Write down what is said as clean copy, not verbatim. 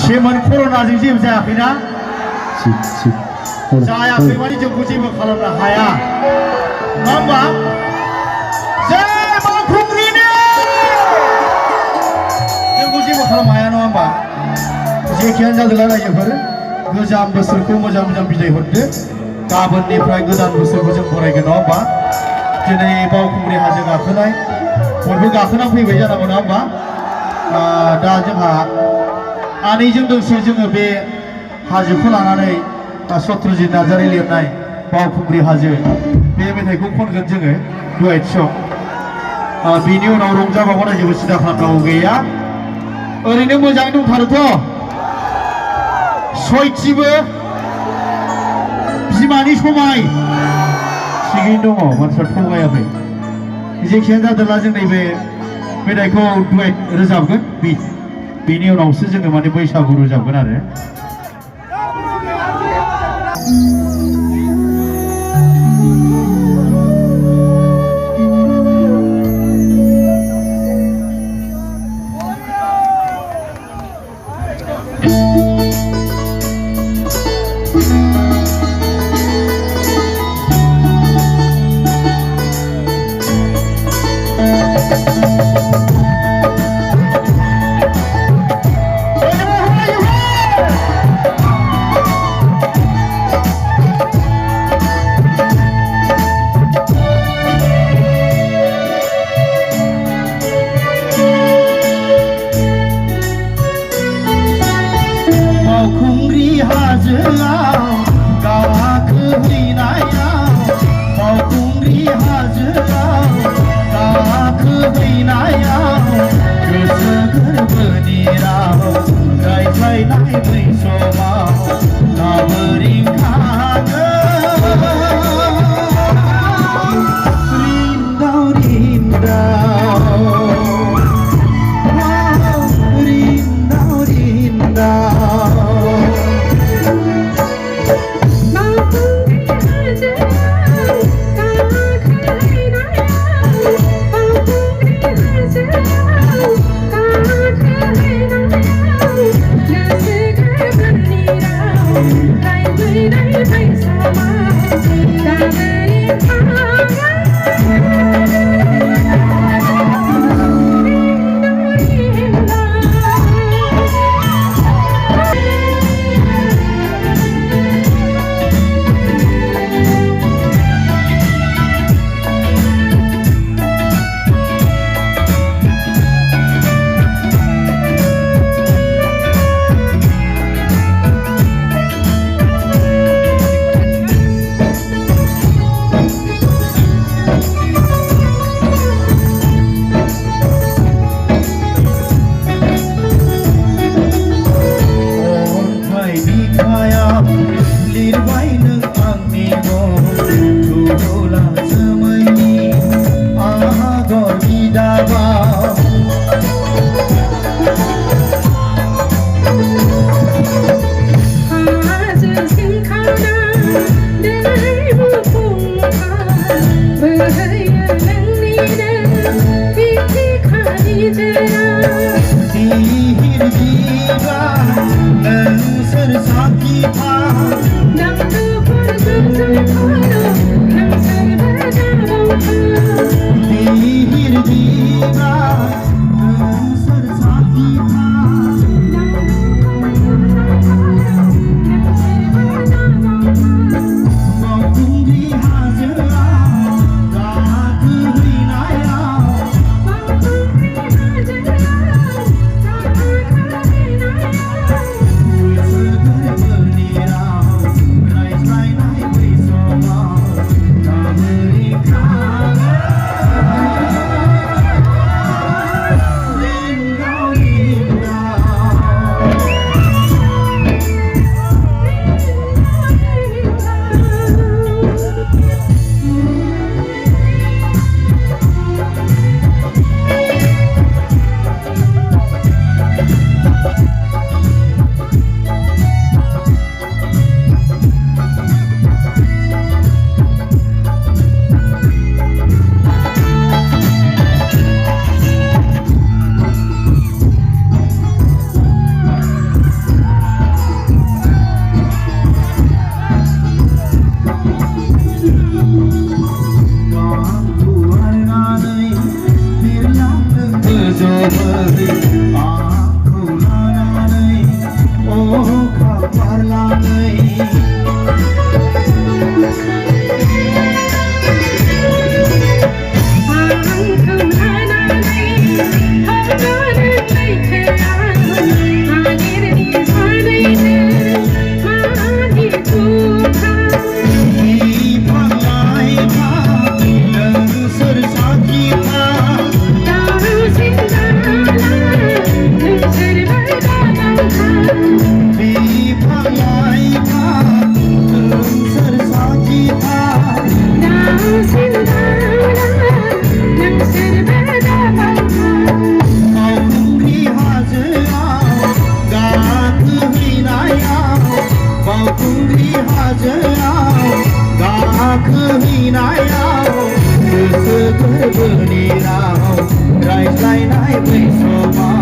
सेमोन कर'नाजों जेबो जायाखैना जायाखै माने जोंखौ जेबो खालामनो हाया नङा होमबा जै बावखुंग्रिनि जोंखौ जेबो खालामनो हाया नङा होमबा जेखियानो जादोंला रायजोफोर गोजाम बोसोरखौ मोजां मोजां बिदाय हरदो गाबोननिफ्राय गोदान बोसोरखौ जों बरायगोन नङा होमबा दिनै बावखुंग्रि हाजो गाखोनाय बयबो गाखोना फैबाय जानांगौ नङा होमबा दा जोंहा आनैजों लोगोसे जोङो बे हाजोखौ लानानै सत्रजित नार्जारि लिरनाय बावखुंग्रि हाजो बे मेथाइखौ खनगोन जोङो डुएट सं बेनि उनाव रंजाबावनाय जेबो सिदा खालामनांगौ गैया ओरैनो मोजाङै दंथारोथ' सयथिबो बिमानि समाय थिगैनो दङ मानसिया थगायाखै जेखियानो जादोंला जों नैबे मेथाइखौ डुएट रोजाबगोन बेनि उनावसो जोङो माने बैसागु रोजाबगोन आरो आंखौ लानानै अखा बारलानै रायज्लायनाय बै समाव